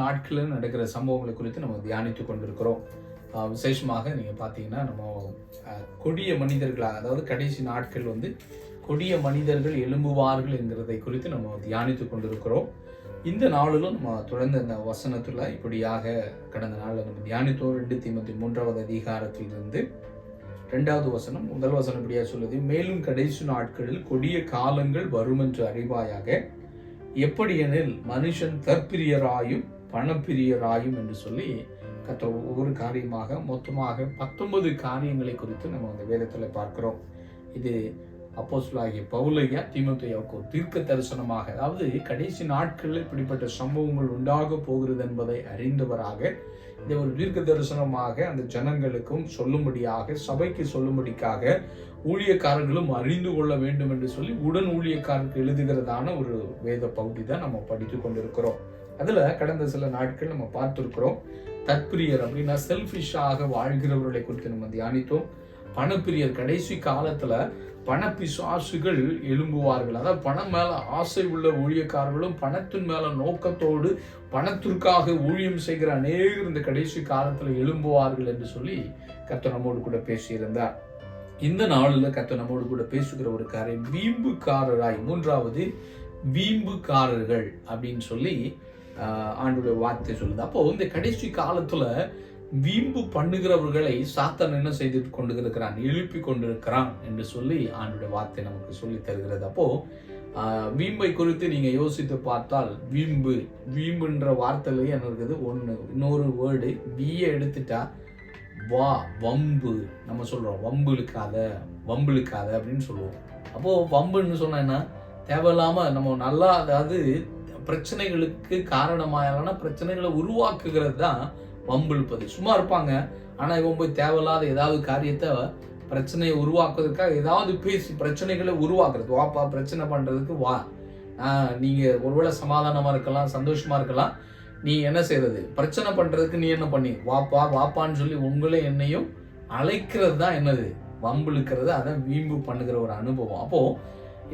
நாட்களில் நடக்கிற சம்பவங்களை குறித்து நம்ம தியானித்துக் கொண்டிருக்கிறோம். விசேஷமாக நீங்கள் பார்த்தீங்கன்னா நம்ம கொடிய மனிதர்களாக, அதாவது கடைசி நாட்கள் கொடிய மனிதர்கள் எழும்புவார்கள் என்கிறதை குறித்து நம்ம தியானித்துக் கொண்டிருக்கிறோம். இந்த நாளிலும் நம்ம தொடர்ந்து இந்த வசனத்தில் இப்படியாக கடந்த நாளில் நம்ம தியானித்தோம். 2 தீமோத்தேயு 3வது அதிகாரத்திலிருந்து 2வது வசனம், முதல் வசனம் இப்படியா சொல்லுது: மேலும் கடைசி நாட்களில் கொடிய காலங்கள் வரும் என்று அறிவாயாக. எப்படியெனில் மனுஷன் தற்பிரியராயும் பணப்பிரியராயும் என்று சொல்லி கர்த்தர் ஒவ்வொரு காரியமாக மொத்தமாக 19 காரியங்களை குறித்து நம்ம அந்த வேதத்தில் பார்க்கிறோம். இது அப்போஸ்தலனாகிய பவுலையா தீமோத்தேயுவுக்கு ஒரு தீர்க்க தரிசனமாக, அதாவது கடைசி நாட்களில் இப்படிப்பட்ட சம்பவங்கள் உண்டாக போகிறது என்பதை அறிந்தவராக இதை ஒரு தீர்க்க தரிசனமாக அந்த ஜனங்களுக்கும் சொல்லும்படியாக, சபைக்கு சொல்லும்படிக்காக, ஊழியக்காரர்களும் அறிந்து கொள்ள வேண்டும் என்று சொல்லி உடன் ஊழியக்காரருக்கு எழுதுகிறதான ஒரு வேத பகுதி தான் நம்ம படித்து கொண்டிருக்கிறோம். அதுல கடந்த சில நாட்கள் நம்ம பார்த்திருக்கிறோம். தற்பிரியர் அப்படின்னா செல்ஃபிஷாக வாழ்கிறவர்களை குறித்து நம்ம தியானித்தோம். பணப்பிரியர், கடைசி காலத்துல பணப்பிசாசுகள் எழும்புவார்கள். அதாவது பணம் மேல ஆசை உள்ள ஊழியக்காரர்களும் பணத்தின் மேல நோக்கத்தோடு பணத்திற்காக ஊழியம் செய்கிற அநேகர் இந்த கடைசி காலத்துல எழும்புவார்கள் என்று சொல்லி கர்த்தர் நம்மோடு கூட பேசியிருந்தார். இந்த நாளில் கர்த்தர் நம்மோடு கூட பேசுகிற ஒரு காரியம் வீம்புக்காரராய், 3வது வீம்புக்காரர்கள் அப்படின்னு சொல்லி ஆண்டோட வார்த்தை சொல்லுது. அப்போ இந்த கடைசி காலத்துல வீம்பு பண்ணுகிறவர்களை சாத்தான் என்ன செய்து கொண்டிருக்கிறான், எழுப்பி கொண்டிருக்கிறான் என்று சொல்லி ஆண்டோட வார்த்தை நமக்கு சொல்லி தருகிறது. அப்போ வீம்பை குறித்து நீங்க யோசித்து பார்த்தால், வீம்புன்ற வார்த்தையிலேயே என்ன இருக்குது, இன்னொரு வேர்டு வீயை எடுத்துட்டா வம்பு. நம்ம சொல்றோம் வம்புழுக்காத அப்படின்னு சொல்லுவோம். அப்போ வம்புன்னு சொன்னா தேவையில்லாம நம்ம நல்லா, அதாவது பிரச்சனைகளுக்கு காரணமான பிரச்சனைகளை உருவாக்குகிறது தான் வம்பிழுப்பது. சும்மா இருப்பாங்க, ஆனா இவன் போய் தேவையில்லாத ஏதாவது காரியத்தை பிரச்சனையை உருவாக்குறதுக்காக ஏதாவது பேசி பிரச்சனைகளை உருவாக்குறது. வாப்பா பிரச்சனை பண்றதுக்கு வா, நீங்க ஒருவேளை சமாதானமா இருக்கலாம், சந்தோஷமா இருக்கலாம், நீ என்ன செய்யறது, பிரச்சனை பண்றதுக்கு நீ என்ன பண்ணி வாப்பான்னு சொல்லி உங்களே என்னையும் அழைக்கிறது தான் என்னது, வம்பிழுக்கிறது. அதான் வீம்பு பண்ணுகிற ஒரு அனுபவம். அப்போ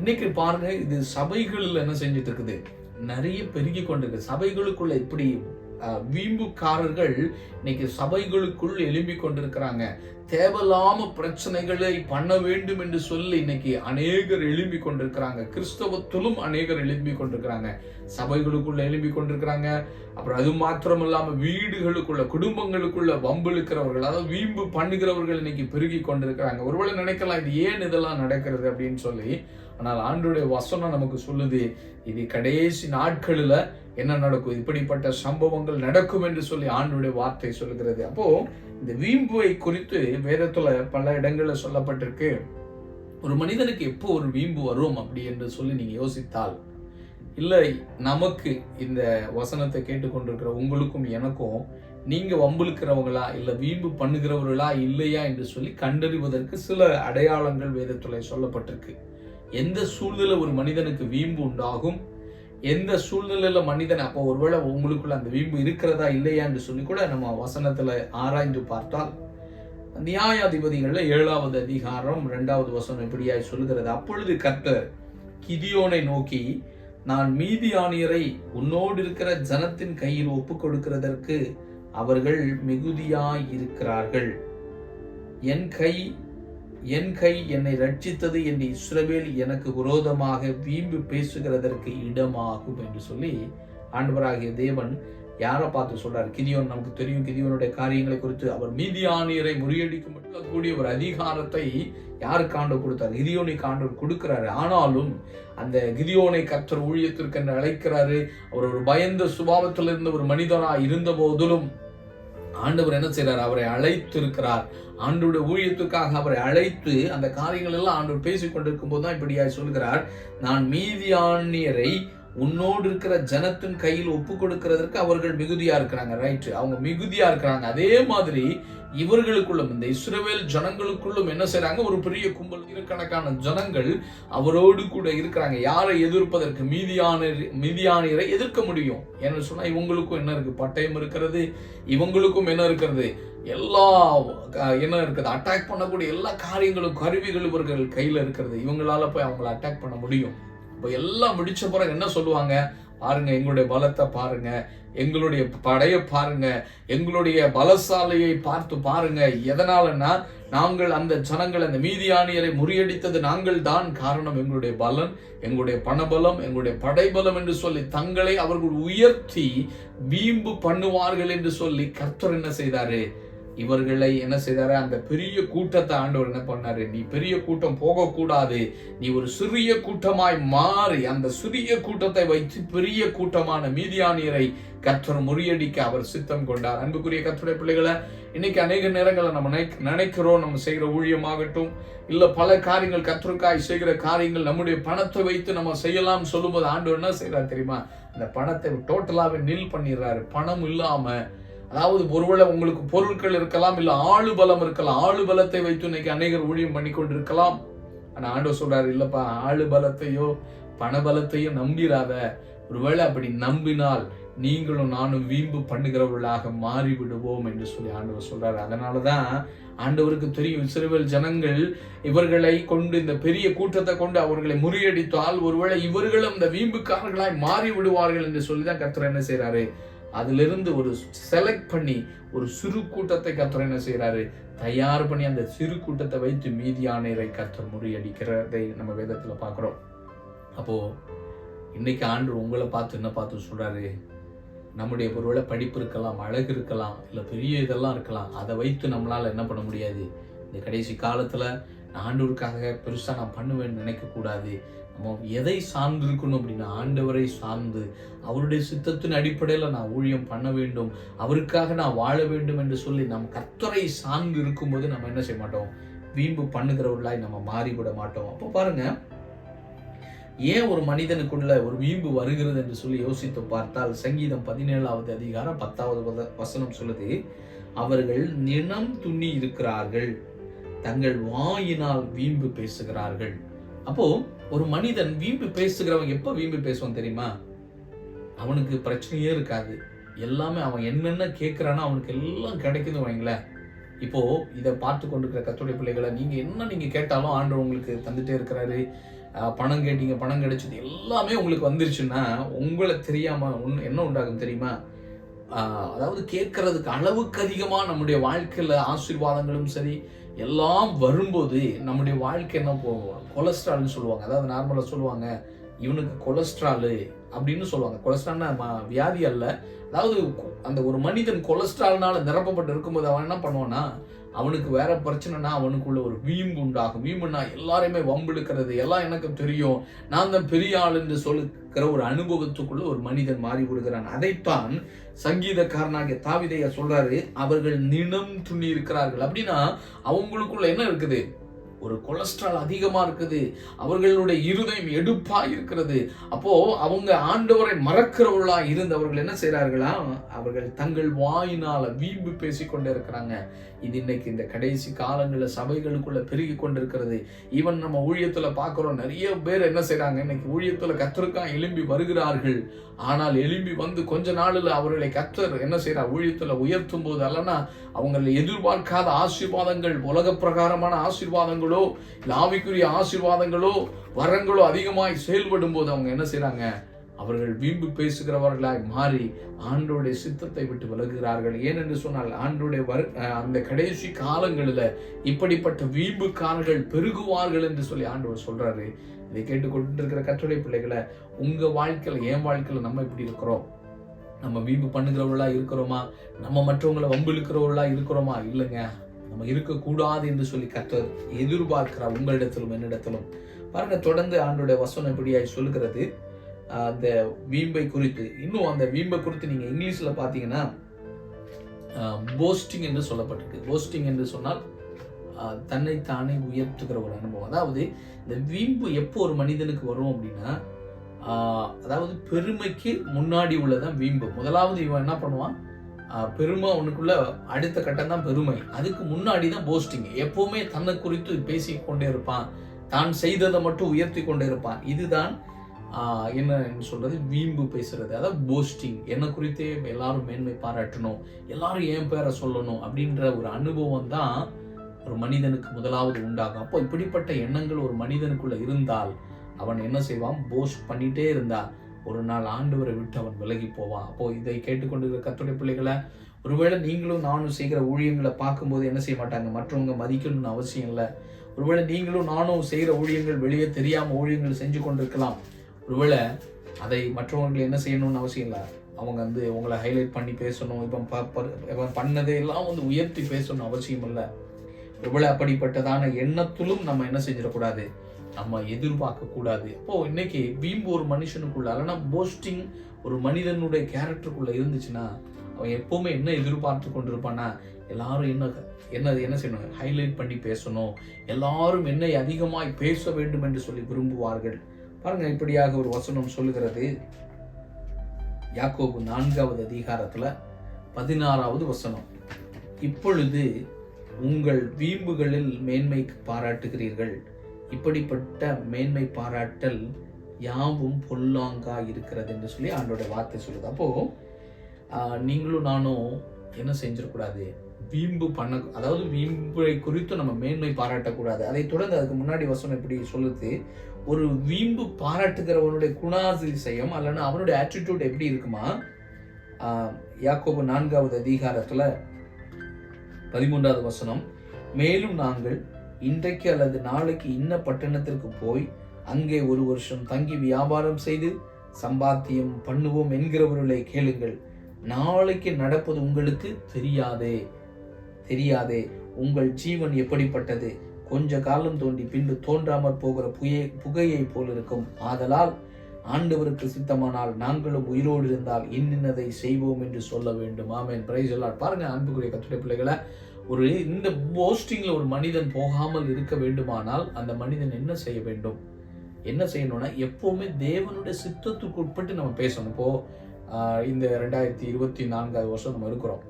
இன்னைக்கு பாருங்க, இது சபைகளில் என்ன செஞ்சுட்டு இருக்குது, நிறைய பெருகி கொண்டிருக்கு. சபைகளுக்குள்ள இப்படி வீம்புக்காரர்கள் இன்னைக்கு சபைகளுக்குள் எழும்பி கொண்டிருக்கிறாங்க. தேவையில்லாம பிரச்சனைகளை பண்ண வேண்டும் என்று சொல்லி இன்னைக்கு அநேகர் எழும்பி கொண்டிருக்கிறாங்க. கிறிஸ்தவத்திலும் அநேகர் எழும்பி கொண்டிருக்கிறாங்க, சபைகளுக்குள்ள எழும்பி கொண்டிருக்கிறாங்க. அப்புறம் அது மாத்திரம் இல்லாம வீடுகளுக்குள்ள, குடும்பங்களுக்குள்ள வம்பிழுக்கிறவர்கள், அதாவது வீம்பு பண்ணுகிறவர்கள் இன்னைக்கு பெருகி கொண்டிருக்கிறாங்க. ஒருவேளை நினைக்கலாம், இது ஏன் இதெல்லாம் நடக்கிறது அப்படின்னு சொல்லி. ஆனால் ஆண்டவருடைய வசனம் நமக்கு சொல்லுது, இது கடைசி நாட்களில் என்ன நடக்கும், இப்படிப்பட்ட சம்பவங்கள் நடக்கும் என்று சொல்லி ஆண்டவருடைய வார்த்தை சொல்லுகிறது. அப்போ இந்த வீம்புவை குறித்து வேதத்துல பல இடங்கள்ல சொல்லப்பட்டிருக்கு. ஒரு மனிதனுக்கு எப்போ ஒரு வீம்பு வரும் அப்படி என்று சொல்லி நீங்க யோசித்தால், இல்லை நமக்கு இந்த வசனத்தை கேட்டுக்கொண்டிருக்கிற உங்களுக்கும் எனக்கும் நீங்க வம்பிழுக்கிறவங்களா இல்ல வீம்பு பண்ணுகிறவர்களா இல்லையா என்று சொல்லி கண்டறிவதற்கு சில அடையாளங்கள் வேதத்துல சொல்லப்பட்டிருக்கு. எந்த சூழ்நிலை ஒரு மனிதனுக்கு வீம்பு உண்டாகும், எந்த சூழ்நிலையில மனிதன், அப்போ ஒருவேளை உங்களுக்குள்ள அந்த வீம்பு இருக்கிறதா இல்லையா என்று சொல்லி கூட நம்ம வசனத்துல ஆராய்ந்து பார்த்தால், நியாயாதிபதிகள்ல 7வது அதிகாரம் 2வது வசனம் இப்படியாய் சொல்லுகிறது: அப்பொழுது கர்த்தர் கிதியோனை நோக்கி, நான் மீதியானியரை உன்னோடு இருக்கிற ஜனத்தின் கையில் ஒப்பு கொடுக்கிறதற்கு அவர்கள் மிகுதியாய் இருக்கிறார்கள். என் கை என்னை ரட்சித்தது என்று இஸ்ரவேல் எனக்கு விரோதமாக வீம்பு பேசுகிறதற்கு இடமாகும் என்று சொல்லி ஆண்டவராகிய தேவன் யாரை பார்த்து சொல்றாரு? கிதியோன். நமக்கு தெரியும் கிதியோனுடைய காரியங்களை குறித்து. அவர் மீதியானியரை முறியடிக்க கூடிய ஒரு அதிகாரத்தை யாருக்கு ஆண்டவர் கொடுத்தாரு? கிதியோனுக்கு ஆண்டவர் கொடுக்கிறாரு. ஆனாலும் அந்த கிதியோனை கர்த்தர் ஊழியத்திற்கு என்று அழைக்கிறாரு. அவர் ஒரு பயந்த சுபாவத்தில் இருந்த ஒரு மனிதனாக இருந்த போதிலும் ஆண்டவர் என்ன செய்யறார், அவரை அழைத்து இருக்கிறார். ஆண்டவருடைய ஊழியத்துக்காக அவரை அழைத்து அந்த காரியங்கள் எல்லாம் ஆண்டவர் பேசிக் கொண்டிருக்கும் போதுதான் இப்படியாய் சொல்கிறார், நான் மீதியானியரை உன்னோடு இருக்கிற ஜனத்தின் கையில் ஒப்பு கொடுக்கிறதற்கு அவர்கள் மிகுதியா இருக்கிறாங்க. ரைட், அவங்க மிகுதியா இருக்கிறாங்க. அதே மாதிரி இவர்களுக்குள்ளும், இந்த இஸ்ரவேல் ஜனங்களுக்குள்ளும் என்ன செய்யறாங்க, ஒரு பெரிய கும்பல், கணக்கான ஜனங்கள் அவரோடு கூட இருக்கிறாங்க. யாரை எதிர்ப்பதற்கு? மீதியானியரை எதிர்க்க முடியும். ஏன்னு சொன்னா இவங்களுக்கும் என்ன இருக்கு, பட்டயம் இருக்கிறது, இவங்களுக்கும் என்ன இருக்கிறது, எல்லா என்ன இருக்குது, அட்டாக் பண்ணக்கூடிய எல்லா காரியங்களும், கருவிகள் இவர்கள் கையில இருக்கிறது. இவங்களால போய் அவங்களை அட்டாக் பண்ண முடியும். இப்போ எல்லாம் முடிச்ச பிறகு என்ன சொல்லுவாங்க, பாருங்க எங்களுடைய பலத்தை பாருங்க, எங்களுடைய படையை பாருங்க, எங்களுடைய பலசாலையை பார்த்து பாருங்க. எதனாலன்னா நாங்கள் அந்த ஜனங்கள் அந்த மீதியானியரை முறியடித்தது நாங்கள் தான் காரணம். எங்களுடைய பலன், எங்களுடைய பணபலம், எங்களுடைய படைபலம் என்று சொல்லி தங்களை அவர்கள் உயர்த்தி வீம்பு பண்ணுவார்கள் என்று சொல்லி கர்த்தர் என்ன செய்தாரு? இவர்களை என்ன செய்தாரு? அந்த பெரிய கூட்டத்தை ஆண்டவர் என்ன பண்ணாரு? நீ பெரிய கூட்டம் போகக்கூடாது, நீ ஒரு சிறிய கூட்டமாய் மாறி அந்த சிறிய கூட்டத்தை வைத்து பெரிய கூட்டமான மீதியானியரை கர்த்தர் முறியடிக்க அவர் சித்தம் கொண்டார். அன்புக்குரிய கர்த்தருடைய பிள்ளைகளை, இன்னைக்கு அநேக நேரங்களை நம்ம நினைக்கிறோம், நம்ம செய்கிற ஊழியமாகட்டும், இல்ல பல காரியங்கள் கர்த்தருக்காய் செய்கிற காரியங்கள் நம்முடைய பணத்தை வைத்து நம்ம செய்யலாம் சொல்லும்போது ஆண்டவர் என்ன செய்யறாரு தெரியுமா? அந்த பணத்தை டோட்டலாவே நில் பண்ணிடுறாரு. பணம் இல்லாம, அதாவது ஒருவேளை உங்களுக்கு பொருட்கள் இருக்கலாம், இல்ல ஆளு பலம் இருக்கலாம். ஆளு பலத்தை வைத்து இன்னைக்கு அநேகர் ஊழியம் பண்ணி கொண்டு இருக்கலாம். ஆனா ஆண்டவர் சொல்றாரு, இல்லப்பா, ஆளு பலத்தையோ பண பலத்தையோ நம்பிராத. ஒருவேளை அப்படி நம்பினால் நீங்களும் நானும் வீம்பு பண்ணுகிறவர்களாக மாறிவிடுவோம் என்று சொல்லி ஆண்டவர் சொல்றாரு. அதனாலதான் ஆண்டவருக்கு தெரியும், இஸ்ரவேல் ஜனங்கள் இவர்களை கொண்டு, இந்த பெரிய கூட்டத்தை கொண்டு அவர்களை முறியடித்தால் ஒருவேளை இவர்களும் இந்த வீம்புக்காரர்களாய் மாறி விடுவார்கள் என்று சொல்லிதான் கர்த்தர் என்ன செய்யறாரு? அதிலிருந்து ஒரு செலக்ட் பண்ணி ஒரு சிறு கூட்டத்தை கர்த்தர் என்ன செய்யறாரு? தயார் பண்ணி அந்த சிறு கூட்டத்தை வைத்து மீதியானியரை கர்த்தர் முறியடிக்கிறதை நம்ம வேதத்துல பாக்குறோம். அப்போ இன்னைக்கு ஆண்டவர் உங்களை பார்த்து என்ன பார்த்து சொல்றாரு? நம்முடைய ஒருவேளை படிப்பு இருக்கலாம், அழகு இருக்கலாம், இல்ல பெரிய இதெல்லாம் இருக்கலாம், அதை வைத்து நம்மளால என்ன பண்ண முடியாது. இந்த கடைசி காலத்துல ஆண்டவருக்காக பெருசா நான் பண்ணுவேன்னு நினைக்க கூடாது. நம்ம எதை சார்ந்து இருக்கணும் அப்படின்னா, ஆண்டவரை சார்ந்து அவருடைய சித்தத்தின் அடிப்படையில் நான் ஊழியம் பண்ண வேண்டும், அவருக்காக நான் வாழ வேண்டும் என்று சொல்லி நம்ம கர்த்தரை சார்ந்து இருக்கும்போது நம்ம என்ன செய்ய மாட்டோம்? வீம்பு பண்ணுகிறவர்களாய் நம்ம மாறிவிட மாட்டோம். அப்போ பாருங்க, ஏன் ஒரு மனிதனுக்குள்ள ஒரு வீம்பு வருகிறது என்று சொல்லி யோசித்து பார்த்தால், சங்கீதம் 17வது அதிகாரம் 10வது வசனம் சொல்லுது, அவர்கள் நினம் துண்ணி இருக்கிறார்கள், தங்கள் வாயினால் வீம்பு பேசுகிறார்கள். அப்போ ஒரு மனிதன் வீம்பு பேசுகிறவன் எப்ப வீம்பு பேசுவான் தெரியுமா? அவனுக்கு பிரச்சனையே இருக்காது. எல்லாமே அவன் என்னென்ன கேட்கிறானோ அவனுக்கு எல்லாம் கிடைக்குது வைங்களேன். இப்போ இதை பார்த்து கொண்டிருக்கிற கர்த்தருடைய பிள்ளைகளை, நீங்க கேட்டாலும் ஆண்டவர் உங்களுக்கு தந்துட்டே இருக்கிறாரு. பணம் கேட்டீங்க, பணம் கிடைச்சது, எல்லாமே உங்களுக்கு வந்துருச்சுன்னா உங்களை தெரியாம என்ன உண்டாகும் தெரியுமா? அதாவது கேட்கறதுக்கு அளவுக்கு அதிகமா நம்முடைய வாழ்க்கையில ஆசீர்வாதங்களும் சரி எல்லாம் வரும்போது நம்முடைய வாழ்க்கை என்ன போகும்? கொலஸ்ட்ரால்னு சொல்லுவாங்க. அதாவது நார்மலா சொல்லுவாங்க, இவனுக்கு கொலஸ்ட்ரால் அப்படின்னு சொல்லுவாங்க. கொலஸ்ட்ரால்னா வியாதி அல்ல. அதாவது அந்த ஒரு மனிதன் கொலஸ்ட்ரால்னால நிரப்பப்பட்டு இருக்கும்போது அவன் என்ன பண்ணுவான்னா, அவனுக்கு வேற பிரச்சனைனா அவனுக்குள்ள ஒரு வீம்பு உண்டாகும். வீம்புனா எல்லாரையுமே வம்பிழுக்கிறது, எல்லாம் எனக்கு தெரியும், நான் தான் பெரிய ஆள் என்று சொல்லுகிற ஒரு அனுபவத்துக்குள்ள ஒரு மனிதன் மாறி விடுகிறான். அதைத்தான் சங்கீதக்காரனாகிய தாவீதையா சொல்றாரு, அவர்கள் நினம் துண்ணி இருக்கிறார்கள். அப்படின்னா அவங்களுக்குள்ள என்ன இருக்குது? ஒரு கொலஸ்ட்ரால் அதிகமா இருக்குது, அவர்களுடைய இருதயம் எடுப்பா இருக்கிறது. அப்போ அவங்க ஆண்டவரை மறக்கிறவர்களா இருந்தவர்கள் என்ன செய்யறார்களா? அவர்கள் தங்கள் வாயினால வீம்பு பேசிக்கொண்டே இருக்கிறாங்க. இது இன்னைக்கு இந்த கடைசி காலங்களில் சபைகளுக்குள்ள பெருகி கொண்டிருக்கிறது. ஈவன் நம்ம ஊழியத்துல பாக்குறோம், நிறைய பேர் என்ன செய்யறாங்க, இன்னைக்கு ஊழியத்துல கர்த்தருக்காக எழும்பி வருகிறார்கள். ஆனால் எழும்பி வந்து கொஞ்ச நாளில் அவர்களை கர்த்தர் என்ன செய்யறார்? ஊழியத்துல உயர்த்தும் போது அல்லனா அவங்களை எதிர்பார்க்காத ஆசீர்வாதங்கள், உலக பிரகாரமான ஆசீர்வாதங்களோ ஆவிக்குரிய ஆசீர்வாதங்களோ வரங்களோ அதிகமாய் செயல்படும் போது அவங்க என்ன செய்யறாங்க? அவர்கள் வீம்பு பேசுகிறவர்களாய் மாறி ஆண்டோடைய சித்தத்தை விட்டு விலகுகிறார்கள். ஏனென்று சொன்னால் ஆண்டோடைய அந்த கடைசி காலங்களில் இப்படிப்பட்ட வீம்புக்காரர்கள் பெருகுவார்கள் என்று சொல்லி ஆண்டவர் சொல்றாரு. இதை கேட்டுக்கொண்டு இருக்கிற கர்த்தருடைய பிள்ளைகளை, உங்க வாழ்க்கையில, என் வாழ்க்கையில நம்ம எப்படி இருக்கிறோம்? நம்ம வீம்பு பண்ணுகிறவர்களா இருக்கிறோமா? நம்ம மற்றவங்களை வம்பிழுக்கிறவர்களா இருக்கிறோமா? இல்லைங்க, நம்ம இருக்கக்கூடாது என்று சொல்லி கர்த்தர் எதிர்பார்க்கிறார் உங்களிடத்திலும் என்னிடத்திலும். பாருங்க, தொடர்ந்து ஆண்டோடைய வசனம் எப்படியாய் சொல்லுகிறது அந்த வீம்பை குறித்து. இன்னும் அந்த வீம்பை குறித்து நீங்க இங்கிலீஷ்ல பாத்தீங்கன்னா போஸ்டிங் என்று சொல்லப்பட்டிருக்கு. போஸ்டிங் என்று சொன்னால் தன்னைத்தானே உயர்த்துகிற ஒரு அனுபவம். அதாவது இந்த வீம்பு எப்போ ஒரு மனிதனுக்கு வரும் அப்படின்னா, அதாவது பெருமைக்கு முன்னாடி உள்ளதான் வீம்பு. முதலாவது இவன் என்ன பண்ணுவான்? பெருமை உனக்குள்ள அடுத்த கட்டம் தான் பெருமை. அதுக்கு முன்னாடி தான் போஸ்டிங். எப்பவுமே தன்னை குறித்து பேசிக்கொண்டே இருப்பான், தான் செய்ததை மட்டும் உயர்த்தி கொண்டே இருப்பான். இதுதான் என்ன சொல்றது? வீம்பு பேசுறது. அதாவது போஸ்டிங். என்னை குறித்தே எல்லாரும் மேன்மை பாராட்டணும், எல்லாரும் என் பேரை சொல்லணும் அப்படின்ற ஒரு அனுபவம் தான் ஒரு மனிதனுக்கு முதலாவது உண்டாகும். அப்போ இப்படிப்பட்ட எண்ணங்கள் ஒரு மனிதனுக்குள்ள இருந்தால் அவன் என்ன செய்வான்? போஸ்ட் பண்ணிட்டே இருந்தா ஒரு நாள் ஆண்டவரை விட்டு அவன் விலகி போவான். அப்போ இதை கேட்டுக்கொண்டிருக்கிற கர்த்தருடைய பிள்ளைகளை, ஒருவேளை நீங்களும் நானும் செய்கிற ஊழியங்களை பார்க்கும்போது என்ன செய்ய மாட்டாங்க, மற்றவங்க மதிக்கணும்னு அவசியம் இல்லை. ஒருவேளை நீங்களும் நானும் செய்கிற ஊழியங்கள் வெளியே தெரியாமல் ஊழியங்கள் செஞ்சு கொண்டிருக்கலாம். ஒருவேளை அதை மற்றவர்கள் என்ன செய்யணும்னு அவசியம் இல்லை. அவங்க உங்களை ஹைலைட் பண்ணி பேசணும், இவன் பண்ணதையெல்லாம் உயர்த்தி பேசணும் அவசியம் இல்லை. ஒருவேளை அப்படிப்பட்டதான எண்ணத்திலும் நம்ம என்ன செஞ்சிடக்கூடாது, நம்ம எதிர்பார்க்க கூடாது. அப்போ இன்னைக்கு வீம்பு ஒரு மனுஷனுக்குள்ள, இல்லைன்னா போஸ்டிங் ஒரு மனிதனுடைய கேரக்டருக்குள்ள இருந்துச்சுன்னா, அவன் எப்பவுமே என்ன எதிர்பார்த்து கொண்டிருப்பான்னா, எல்லாரும் என்ன செய்யணும், ஹைலைட் பண்ணி பேசணும், எல்லாரும் என்னை அதிகமாய் பேச வேண்டும் என்று சொல்லி விரும்புவார்கள். பாருங்க, இப்படியாக ஒரு வசனம் சொல்லுகிறது. யாக்கோபு 4வது அதிகாரத்துல 16வது வசனம். இப்பொழுது உங்கள் வீம்புகளில் மேன்மை பாராட்டுகிறீர்கள், இப்படிப்பட்ட மேன்மை பாராட்டல் யாவும் பொல்லாங்கா இருக்கிறது என்று சொல்லி ஆண்டோட வார்த்தை சொல்லுது. அப்போ நீங்களும் நானும் என்ன செஞ்சிடக்கூடாது, வீம்பு பண்ண, அதாவது வீம்பை குறித்து நம்ம மேன்மை பாராட்டக்கூடாது. அதை தொடர்ந்து அதுக்கு முன்னாடி வசனம் எப்படி சொல்லுது, ஒரு வீம்பு பாராட்டுகிறவனுடைய குணாதிசயம் அல்லனா அவனுடைய ஆட்டிடியூட் எப்படி இருக்குமா, யாக்கோபு 4வது அதிகாரத்துல 13வது வசனம். மேலும் நாங்கள் இன்றைக்கு அல்லது நாளைக்கு இன்ன பட்டணத்திற்கு போய் அங்கே ஒரு வருஷம் தங்கி வியாபாரம் செய்து சம்பாத்தியம் பண்ணுவோம் என்கிறவர்களை கேளுங்கள். நாளைக்கு நடப்பது உங்களுக்கு தெரியாதே. உங்கள் ஜீவன் எப்படிப்பட்டது, கொஞ்ச காலம் தோண்டி பின்பு தோன்றாமற் போகிற புகையை போல் இருக்கும். ஆதலால் ஆண்டவருக்கு சித்தமானால் நாங்களும் உயிரோடு இருந்தால் இன்னதை செய்வோம் என்று சொல்ல வேண்டும். ஆமென், பிரைஸ் தி லார்ட். பாருங்க அன்புக்குரிய கர்த்தருடைய பிள்ளைகளை, இந்த போஸ்டிங்ல ஒரு மனிதன் போகாமல் இருக்க வேண்டுமானால் அந்த மனிதன் என்ன செய்ய வேண்டும், என்ன செய்யணும்னா எப்பவுமே தேவனுடைய சித்தத்துக்கு உட்பட்டு நம்ம பேசணும். இப்போ இந்த 2024வது வருஷம் நம்ம இருக்கிறோம்.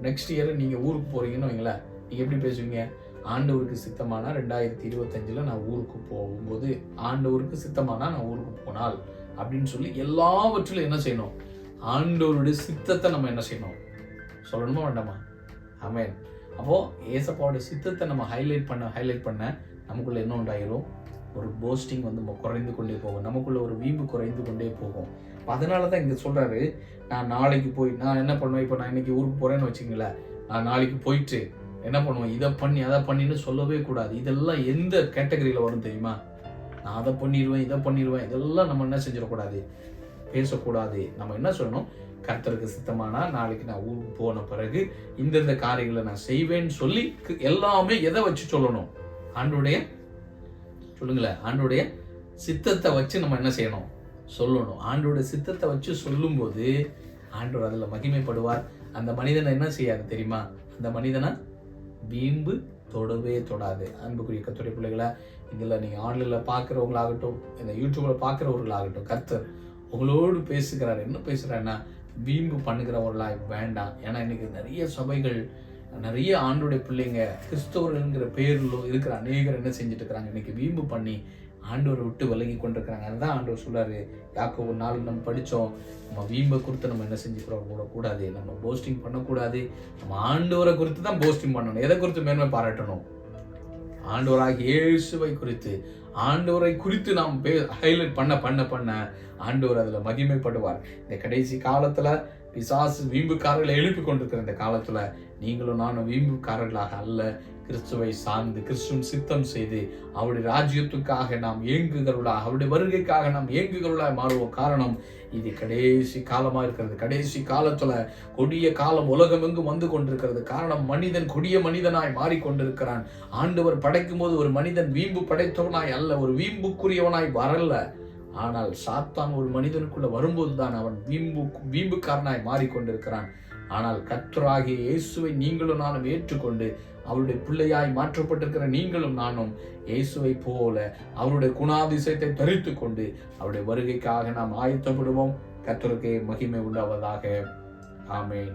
நெக்ஸ்ட் இயர் நீங்க ஊருக்கு போறீங்கன்னு வைங்களேன், நீங்க எப்படி பேசுவீங்க, ஆண்டவருக்கு சித்தமானா 2025ல நான் ஊருக்கு போகும்போது, ஆண்டவருக்கு சித்தமானா நான் ஊருக்கு போனால் அப்படின்னு சொல்லி எல்லாவற்றிலும் என்ன செய்யணும், ஆண்டவருடைய சித்தத்தை நம்ம என்ன செய்யணும், சொல்லணுமா வேண்டாமா? ஆமென். அப்போ ஏசப்பாவோட சித்தத்தை நம்ம ஹைலைட் பண்ண நமக்குள்ள என்ன உண்டாயிரும், ஒரு போஸ்டிங் குறைந்து கொண்டே போகும், நமக்குள்ள ஒரு வீம்பு குறைந்து கொண்டே போகும். அதனாலதான் இங்க சொல்றாரு, நான் நாளைக்கு போய் நான் என்ன பண்ணுவேன், இப்போ நான் இன்னைக்கு ஊருக்கு போறேன்னு வச்சுங்களேன், நான் நாளைக்கு போயிட்டு என்ன பண்ணுவேன், இதை பண்ணி அதை பண்ணின்னு சொல்லவே கூடாது. இதெல்லாம் எந்த கேட்டகரியில வரும் தெரியுமா, நான் அதை பண்ணிடுவேன் இதை பண்ணிடுவேன், இதெல்லாம் நம்ம என்ன செஞ்சிடக்கூடாது, பேசக்கூடாது. நம்ம என்ன சொல்லணும், கர்த்தருக்கு சித்தமானா நாளைக்கு நான் ஊருக்கு போன பிறகு இந்த காரியங்களை நான் செய்வேன்னு சொல்லி எல்லாமே எதை வச்சு சொல்லணும், ஆண்டோடைய சித்தத்தை வச்சு நம்ம என்ன செய்யணும், சொல்லணும். ஆண்டோட சித்தத்தை வச்சு சொல்லும் போது ஆண்டவர் அதுல மகிமைப்படுவார். அந்த மனிதனை என்ன செய்யாது தெரியுமா, அந்த மனிதனை வீம்பு தொடாது. அன்புக்குரிய கர்த்தருடைய பிள்ளைகளை, இதுல நீங்க ஆன்லைன்ல பாக்குறவங்களாகட்டும், இந்த யூடியூப்ல பாக்குறவர்களாகட்டும், கர்த்தர் உங்களோடு பேசுகிறார். என்ன பேசுறாருன்னா, வீம்பு பண்ணுகிறவர்களா வேண்டாம். ஏன்னா இன்னைக்கு நிறைய சபைகள், நிறைய ஆண்டோடைய பிள்ளைங்க கிறிஸ்தவர்கள்ங்கிற பேர்ல இருக்கிற அநேகர் என்ன செஞ்சுட்டு இருக்கிறாங்க, இன்னைக்கு வீம்பு பண்ணி ஆண்டவரை விட்டு விலகி கொண்டிருக்கிறாங்க. அதுதான் ஆண்டவர் சொல்றாரு, யாக்கோபு 4 நம்ம படிச்சோம், நம்ம வீம்பை குறித்து நம்ம என்ன செஞ்சுக்கிறோம் கூடாது, நம்ம போஸ்டிங் பண்ணக்கூடாது. நம்ம ஆண்டவரை குறித்து தான் போஸ்டிங் பண்ணணும். எதை குறித்து மேன்மை பாராட்டணும், ஆண்டவராகிய இயேசுவை குறித்து, ஆண்டவரை குறித்து நாம் ஹைலைட் பண்ண ஆண்டவர் அதுல மகிமைப்படுவார். இந்த கடைசி காலத்துல பிசாசு வீம்புக்காரர்களை எழுப்பி கொண்டிருக்கிற இந்த காலத்துல நீங்களும் நானும் வீம்புக்காரர்களாக அல்ல, கிறிஸ்துவை சார்ந்து கிறிஸ்துவின் சித்தம் செய்து அவருடைய ராஜ்யத்துக்காக நாம் ஏங்குகிறவர்களாக, அவருடைய வருகைக்காக நாம் ஏங்குகிறவர்களாக மாறுவோம். காரணம், இது கடைசி காலமா இருக்கிறது. கடைசி காலத்துல கொடிய காலம் உலகம் எங்கும் வந்து கொண்டிருக்கிறது. காரணம், மனிதன் கொடிய மனிதனாய் மாறிக்கொண்டிருக்கிறான். ஆண்டவர் படைக்கும் போது ஒரு மனிதன் வீம்பு படைத்தவனாய் அல்ல, ஒரு வீம்புக்குரியவனாய் வரல. ஆனால் சாத்தான் ஒரு மனிதனுக்குள்ள வரும்போதுதான் அவன் வீம்புக்காரனாய் மாறிக்கொண்டிருக்கிறான். ஆனால் கர்த்தராகிய இயேசுவை நீங்களும் நானும் ஏற்றுக்கொண்டு அவருடைய பிள்ளையாய் மாற்றப்பட்டிருக்கிற நீங்களும் நானும் இயேசுவை போல அவருடைய குணாதிசயத்தை தரித்து கொண்டு அவருடைய வருகைக்காக நாம் ஆயத்தப்படுவோம். கர்த்தருக்கே மகிமை உண்டாவதாக. ஆமென்.